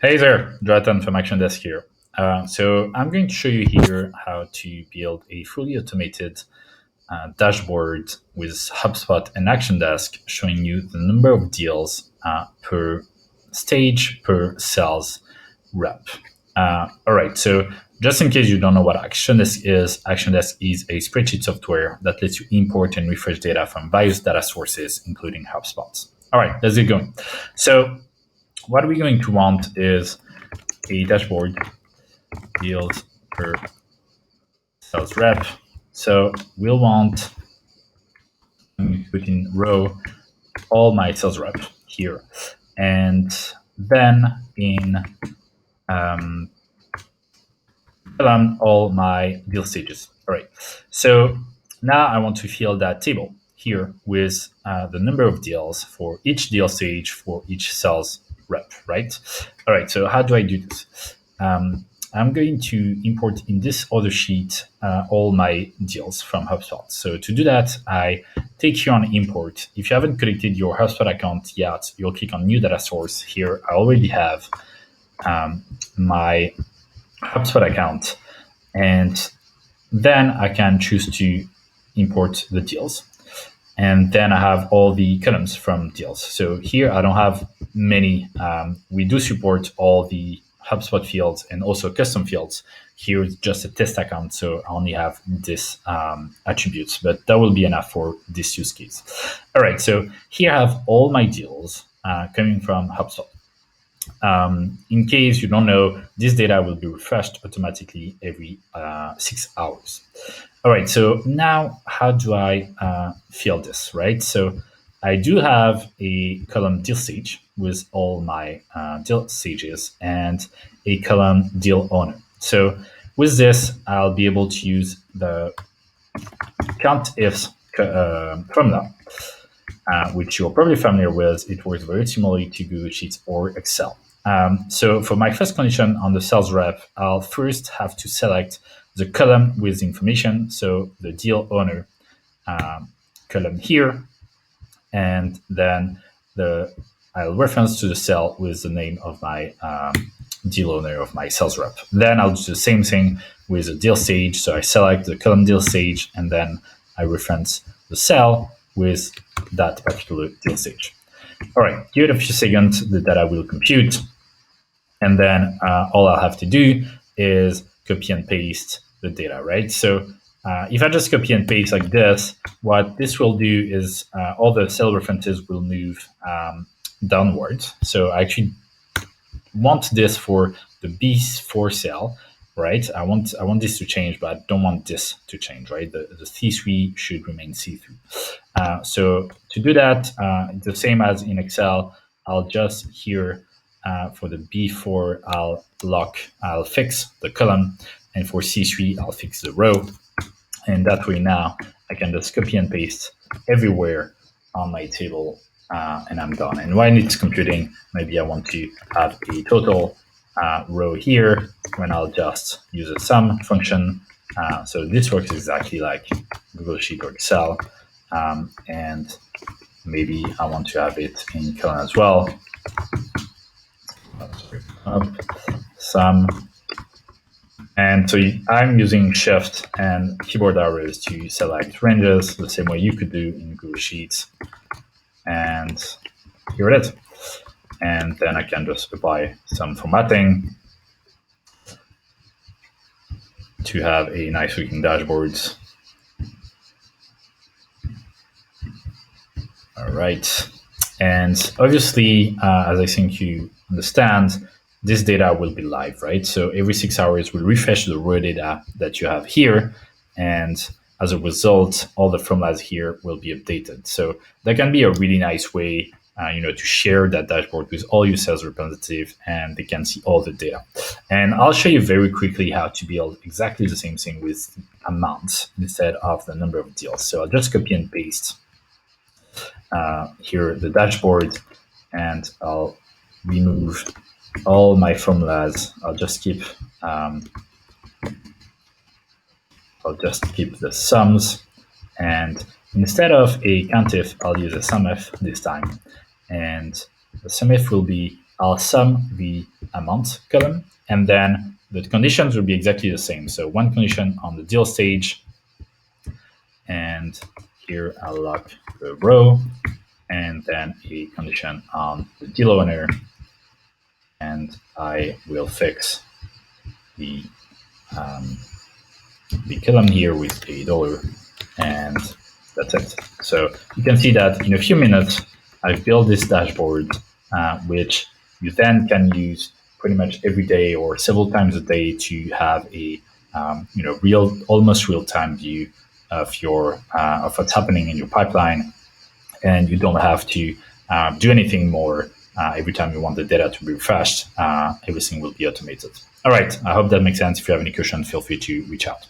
Hey there, Jonathan from Actiondesk here. So I'm going to show you here how to build a fully automated dashboard with Hubspot and Actiondesk, showing you the number of deals per stage per sales rep. All right, so just in case you don't know what Actiondesk is a spreadsheet software that lets you import and refresh data from various data sources, including HubSpot. All right, let's get going. So what we're going to want is a dashboard deals per sales rep. So we'll want to put in row all my sales rep here, and then in column all my deal stages. All right. So now I want to fill that table here with the number of deals for each deal stage for each sales rep. Right. All right. So how do I do this? I'm going to import in this other sheet all my deals from HubSpot. So to do that, I take here on import. If you haven't connected your HubSpot account yet, you'll click on new data source. Here, I already have my HubSpot account, and then I can choose to import the deals. And then I have all the columns from deals. So here I don't have many. We do support all the HubSpot fields and also custom fields. Here it's just a test account, so I only have this attributes, but that will be enough for this use case. All right, so here I have all my deals coming from HubSpot. In case you don't know, this data will be refreshed automatically every 6 hours. All right, so now how do I fill this, right? So I do have a column deal stage with all my deal stages and a column deal owner. So with this, I'll be able to use the Countifs formula, which you're probably familiar with. It works very similarly to Google Sheets or Excel. So for my first condition on the sales rep, I'll first have to select the column with the information, so the deal owner column here, and then I'll reference to the cell with the name of my deal owner of my sales rep. Then I'll do the same thing with the deal stage. So I select the column deal stage, and then I reference the cell with that particular deal stage. All right, give it a few seconds, the data will compute. And then all I'll have to do is copy and paste the data, right? So if I just copy and paste like this, what this will do is all the cell references will move downwards. So I actually want this for the B4 cell, right? I want this to change, but I don't want this to change, right? The C3 should remain C3. So to do that, the same as in Excel, I'll just here for the B4, I'll fix the column, and for C3, I'll fix the row. And that way now I can just copy and paste everywhere on my table, and I'm done. And while it's computing, maybe I want to have a total row here when I'll just use a sum function. So this works exactly like Google Sheet or Excel. And maybe I want to have it in column as well. Sum. And so I'm using Shift and keyboard arrows to select ranges the same way you could do in Google Sheets. And here it is. And then I can just apply some formatting to have a nice looking dashboard. All right. And obviously, as I think you understand, this data will be live, right? So every 6 hours, we'll refresh the raw data that you have here. And as a result, all the formulas here will be updated. So that can be a really nice way to share that dashboard with all your sales representatives, and they can see all the data. And I'll show you very quickly how to build exactly the same thing with amounts instead of the number of deals. So I'll just copy and paste here the dashboard, and I'll remove all my formulas. I'll just keep the sums, and instead of a countif, I'll use a sumif this time. And the sumif will be I'll sum the amount column, and then the conditions will be exactly the same. So one condition on the deal stage, and here I'll lock the row, and then a condition on the deal owner, and I will fix the column here with $, and that's it. So you can see that in a few minutes, I've built this dashboard, which you then can use pretty much every day or several times a day to have a almost real time view of of what's happening in your pipeline, and you don't have to do anything more. Every time you want the data to be refreshed, everything will be automated. All right, I hope that makes sense. If you have any questions, feel free to reach out.